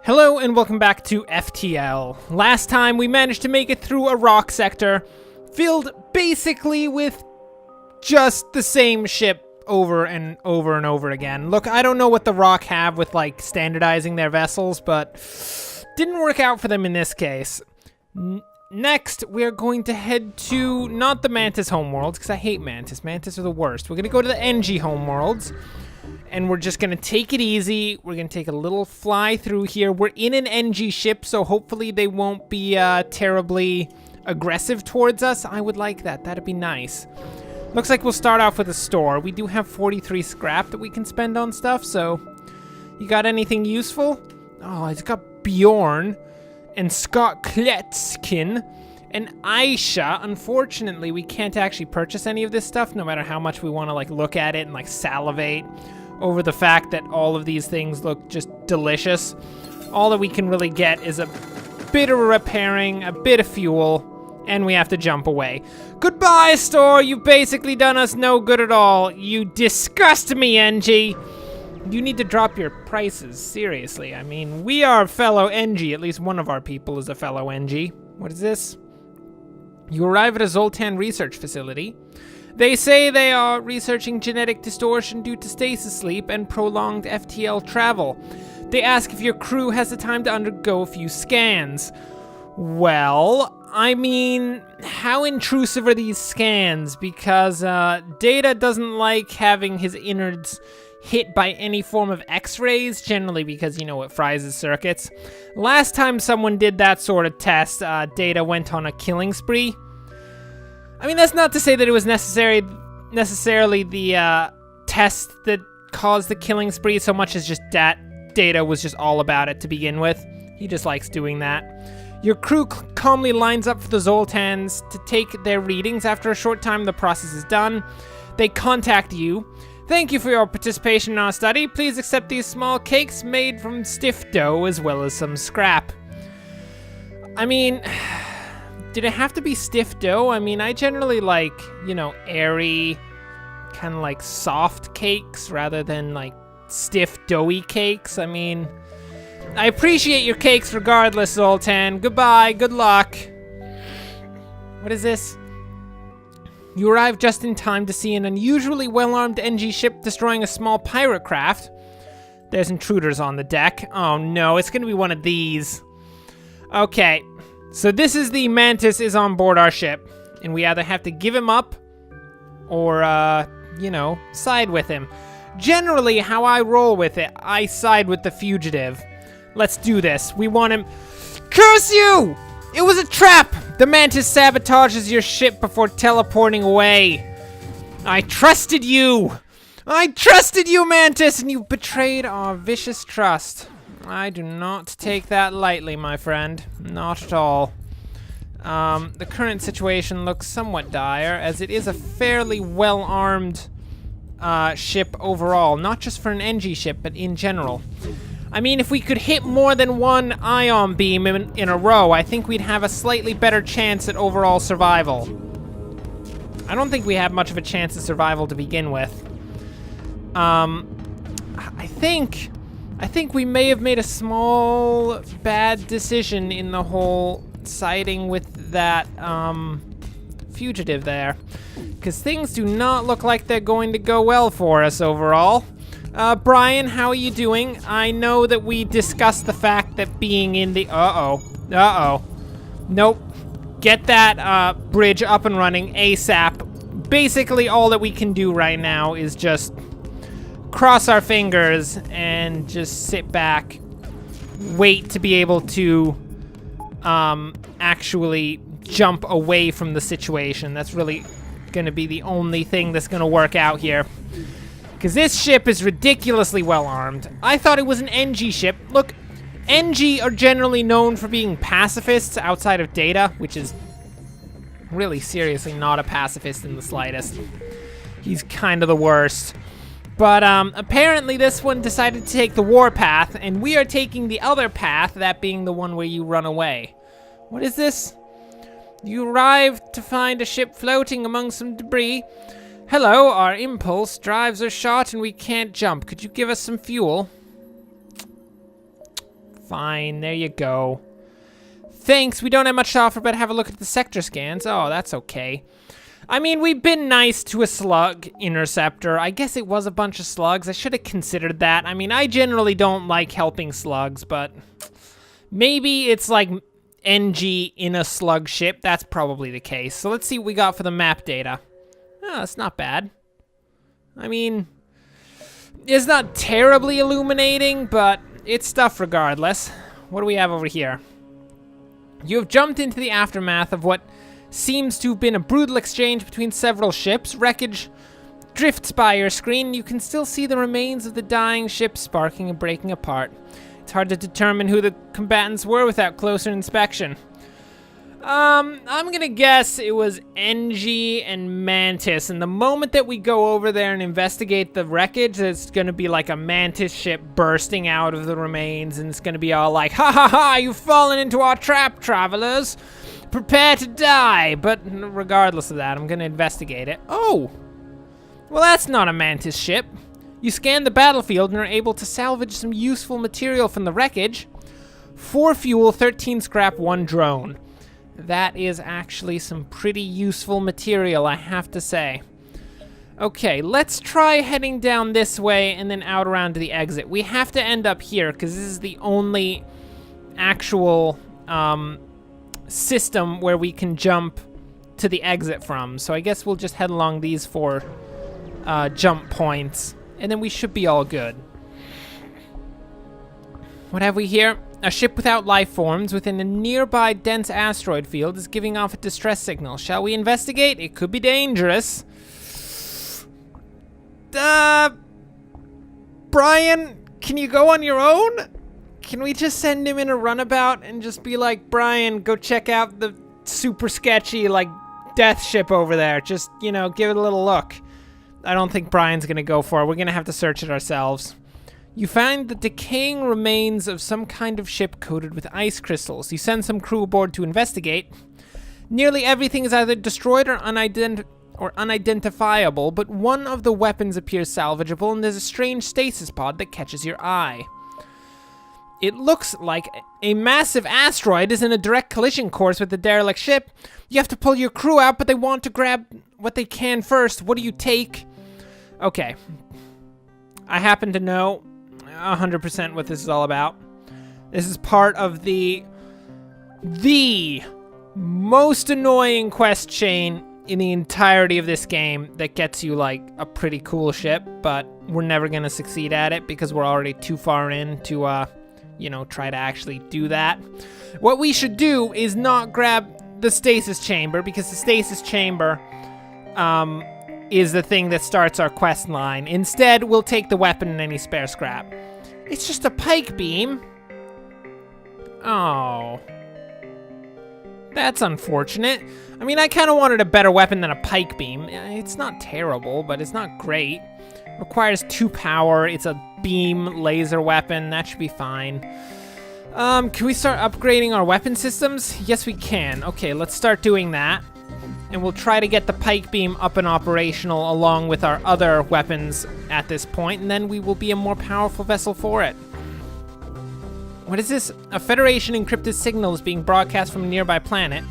Hello and welcome back to FTL. Last time we managed to make it through a rock sector filled basically with just the same ship over and over and over again. Look, I don't know what the Rock have with like standardizing their vessels, but didn't work out for them in this case. Next, we're going to head to not the Mantis homeworlds, because I hate Mantis. Mantis are the worst. We're going to go to the NG homeworlds. And we're just gonna take it easy. We're gonna take a little fly through here. We're in an NG ship, so hopefully they won't be terribly aggressive towards us. I would like that. That'd be nice. Looks like we'll start off with a store. We do have 43 scrap that we can spend on stuff, so you got anything useful? Oh, it's got Bjorn and Scott Kletskin and Aisha. Unfortunately, we can't actually purchase any of this stuff, no matter how much we want to like look at it and like salivate over the fact that all of these things look just delicious. All that we can really get is a bit of repairing, a bit of fuel, and we have to jump away. Goodbye, store! You've basically done us no good at all. You disgust me, NG! You need to drop your prices, seriously. I mean, we are fellow NG. At least one of our people is a fellow NG. What is this? You arrive at a Zoltan research facility. They say they are researching genetic distortion due to stasis sleep and prolonged FTL travel. They ask if your crew has the time to undergo a few scans. Well, I mean, how intrusive are these scans? Because Data doesn't like having his innards hit by any form of x-rays, generally because, you know, it fries his circuits. Last time someone did that sort of test, Data went on a killing spree. I mean, that's not to say that it was necessarily the test that caused the killing spree so much as just that Data was just all about it to begin with. He just likes doing that. Your crew calmly lines up for the Zoltans to take their readings. After a short time, the process is done. They contact you. Thank you for your participation in our study. Please accept these small cakes made from stiff dough as well as some scrap. I mean, did it have to be stiff dough? I mean, I generally like, you know, airy, kind of like soft cakes rather than like stiff doughy cakes. I mean, I appreciate your cakes regardless, Zoltan. Goodbye, good luck. What is this? You arrive just in time to see an unusually well-armed NG ship destroying a small pirate craft. There's intruders on the deck. Oh no, it's gonna be one of these. Okay. So this is the Mantis is on board our ship, and we either have to give him up or, you know, side with him. Generally, how I roll with it, I side with the fugitive. Let's do this. We want him. Curse you! It was a trap! The Mantis sabotages your ship before teleporting away. I trusted you! I trusted you, Mantis, and you betrayed our vicious trust. I do not take that lightly, my friend. Not at all. The current situation looks somewhat dire, as it is a fairly well-armed ship overall. Not just for an NG ship, but in general. I mean, if we could hit more than one ion beam in a row, I think we'd have a slightly better chance at overall survival. I don't think we have much of a chance at survival to begin with. I think we may have made a small bad decision in the whole siding with that fugitive there, because things do not look like they're going to go well for us overall. Brian, how are you doing? I know that we discussed the fact that being in the nope, get that bridge up and running ASAP. Basically all that we can do right now is just cross our fingers and just sit back, wait to be able to actually jump away from the situation. That's really gonna be the only thing that's gonna work out here, because this ship is ridiculously well armed. I thought it was an NG ship. Look, NG are generally known for being pacifists outside of Data, which is really seriously not a pacifist in the slightest. He's kind of the worst. But apparently this one decided to take the war path, and we are taking the other path, that being the one where you run away. What is this? You arrived to find a ship floating among some debris. Hello, our impulse drives are shot and we can't jump. Could you give us some fuel? Fine, there you go. Thanks, we don't have much to offer, but have a look at the sector scans. Oh, that's okay. I mean, we've been nice to a slug interceptor. I guess it was a bunch of slugs. I should have considered that. I mean, I generally don't like helping slugs, but maybe it's like NG in a slug ship. That's probably the case. So let's see what we got for the map data. Oh, that's not bad. I mean, it's not terribly illuminating, but it's stuff regardless. What do we have over here? You have jumped into the aftermath of what seems to have been a brutal exchange between several ships. Wreckage drifts by your screen. You can still see the remains of the dying ship sparking and breaking apart. It's hard to determine who the combatants were without closer inspection. I'm gonna guess it was NG and Mantis, and the moment that we go over there and investigate the wreckage, it's gonna be like a Mantis ship bursting out of the remains, and it's gonna be all like, ha ha ha, you've fallen into our trap, travelers. Prepare to die. But regardless of that, I'm gonna investigate it. Oh, well, that's not a Mantis ship. You scan the battlefield and are able to salvage some useful material from the wreckage. 4 fuel, 13 scrap, 1 drone. That is actually some pretty useful material, I have to say. Okay, let's try heading down this way and then out around to the exit. We have to end up here because this is the only actual system where we can jump to the exit from. So I guess we'll just head along these 4 jump points, and then we should be all good. What have we here? A ship without life forms within a nearby dense asteroid field is giving off a distress signal. Shall we investigate? It could be dangerous. Brian, can you go on your own? Can we just send him in a runabout and just be like, Brian, go check out the super sketchy, like, death ship over there. Just, you know, give it a little look. I don't think Brian's gonna go for it. We're gonna have to search it ourselves. You find the decaying remains of some kind of ship coated with ice crystals. You send some crew aboard to investigate. Nearly everything is either destroyed or unidentifiable, but one of the weapons appears salvageable, and there's a strange stasis pod that catches your eye. It looks like a massive asteroid is in a direct collision course with the derelict ship. You have to pull your crew out, but they want to grab what they can first. What do you take? Okay. I happen to know 100% what this is all about. This is part of the most annoying quest chain in the entirety of this game that gets you like a pretty cool ship, but we're never gonna succeed at it because we're already too far in to you know, try to actually do that. What we should do is not grab the stasis chamber, because the stasis chamber is the thing that starts our quest line. Instead, we'll take the weapon and any spare scrap. It's just a pike beam. Oh. That's unfortunate. I mean, I kind of wanted a better weapon than a pike beam. It's not terrible, but it's not great. Requires 2 power. It's a beam laser weapon. That should be fine. Can we start upgrading our weapon systems? Yes, we can. Okay, let's start doing that. And we'll try to get the pike beam up and operational along with our other weapons at this point, and then we will be a more powerful vessel for it. What is this? A Federation encrypted signal is being broadcast from a nearby planet.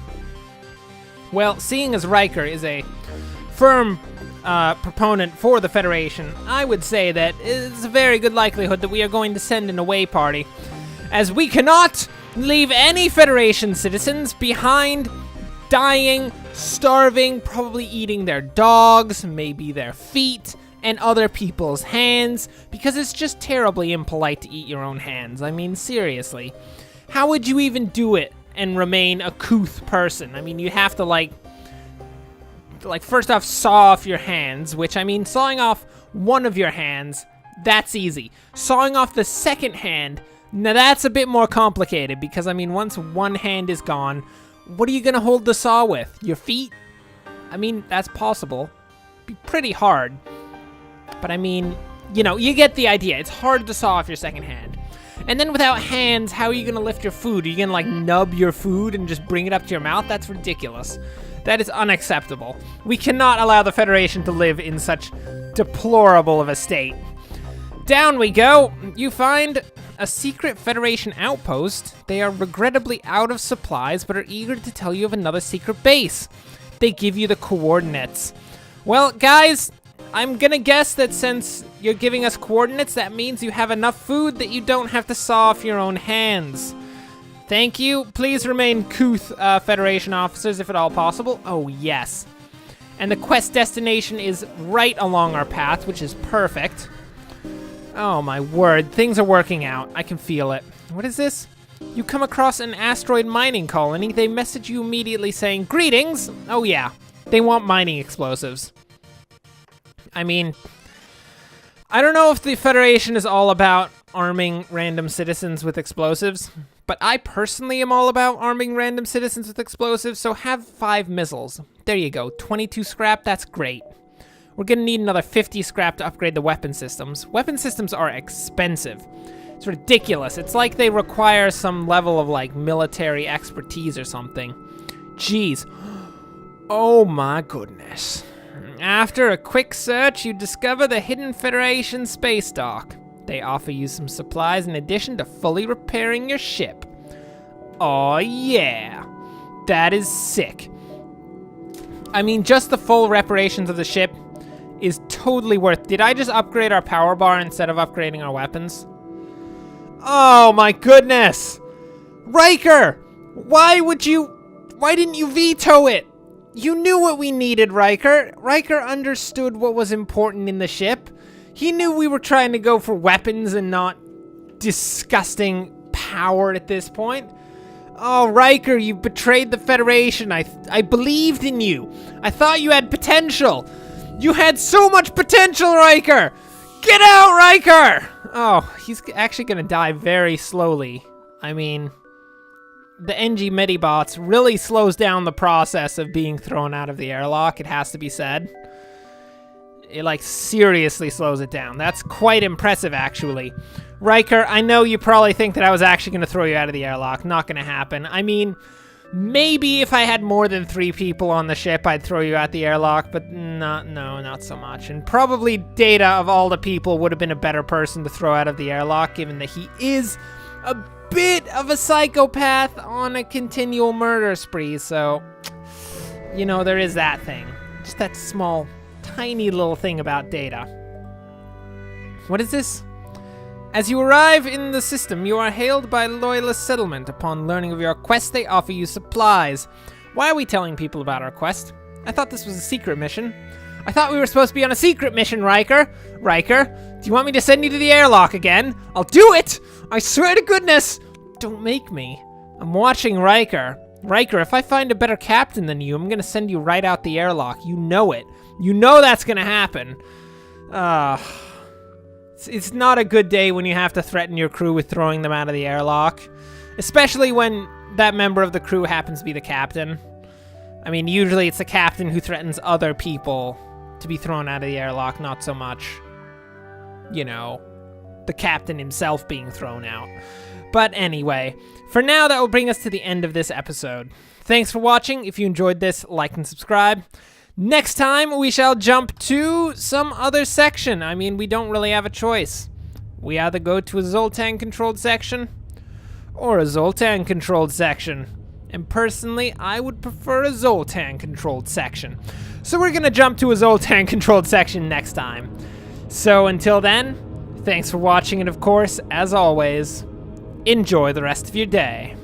Well, seeing as Riker is a firm proponent for the Federation, I would say that it's a very good likelihood that we are going to send an away party, as we cannot leave any Federation citizens behind, dying, starving, probably eating their dogs, maybe their feet, and other people's hands, because it's just terribly impolite to eat your own hands. I mean, seriously. How would you even do it and remain a couth person? I mean, you have to, like, first off, saw off your hands, which, I mean, sawing off one of your hands, that's easy. Sawing off the second hand, now that's a bit more complicated, because, I mean, once one hand is gone, what are you gonna hold the saw with? Your feet? I mean, that's possible. Be pretty hard. But I mean, you know, you get the idea. It's hard to saw off your second hand. And then without hands, how are you gonna lift your food? Are you gonna like nub your food and just bring it up to your mouth? That's ridiculous. That is unacceptable. We cannot allow the Federation to live in such deplorable of a state. Down we go. You find a secret Federation outpost. They are regrettably out of supplies, but are eager to tell you of another secret base. They give you the coordinates. Well, guys, I'm gonna guess that since you're giving us coordinates, that means you have enough food that you don't have to saw off your own hands. Thank you. Please remain couth, Federation officers, if at all possible. Oh, yes. And the quest destination is right along our path, which is perfect. Oh my word, things are working out. I can feel it. What is this? You come across an asteroid mining colony. They message you immediately saying, "Greetings!" Oh yeah, they want mining explosives. I mean, I don't know if the Federation is all about arming random citizens with explosives, but I personally am all about arming random citizens with explosives, so have 5 missiles. There you go, 22 scrap, that's great. We're gonna need another 50 scrap to upgrade the weapon systems. Weapon systems are expensive. It's ridiculous. It's like they require some level of like military expertise or something. Jeez. Oh my goodness. After a quick search, you discover the hidden Federation space dock. They offer you some supplies in addition to fully repairing your ship. Oh yeah. That is sick. I mean, just the full reparations of the ship is totally worth. Did I just upgrade our power bar instead of upgrading our weapons? Oh my goodness! Riker! Why didn't you veto it? You knew what we needed, Riker. Riker understood what was important in the ship. He knew we were trying to go for weapons and not disgusting power at this point. Oh, Riker, you betrayed the Federation. I believed in you. I thought you had potential. You had so much potential, Riker! Get out, Riker! Oh, he's actually gonna die very slowly. I mean, the NG Medibots really slows down the process of being thrown out of the airlock, it has to be said. It, like, seriously slows it down. That's quite impressive, actually. Riker, I know you probably think that I was actually gonna throw you out of the airlock. Not gonna happen. I mean, maybe if I had more than 3 people on the ship, I'd throw you out the airlock, but not so much. And probably Data, of all the people, would have been a better person to throw out of the airlock, given that he is a bit of a psychopath on a continual murder spree, so, you know, there is that thing. Just that small, tiny little thing about Data. What is this? As you arrive in the system, you are hailed by Loyalist Settlement. Upon learning of your quest, they offer you supplies. Why are we telling people about our quest? I thought this was a secret mission. I thought we were supposed to be on a secret mission, Riker. Riker, do you want me to send you to the airlock again? I'll do it! I swear to goodness! Don't make me. I'm watching Riker. Riker, if I find a better captain than you, I'm gonna send you right out the airlock. You know it. You know that's gonna happen. It's not a good day when you have to threaten your crew with throwing them out of the airlock. Especially when that member of the crew happens to be the captain. I mean, usually it's the captain who threatens other people to be thrown out of the airlock, not so much, you know, the captain himself being thrown out. But anyway, for now, that will bring us to the end of this episode. Thanks for watching. If you enjoyed this, like and subscribe. Next time, we shall jump to some other section. I mean, we don't really have a choice. We either go to a Zoltan-controlled section or a Zoltan-controlled section. And personally, I would prefer a Zoltan-controlled section. So we're gonna jump to a Zoltan-controlled section next time. So until then, thanks for watching, and of course, as always, enjoy the rest of your day.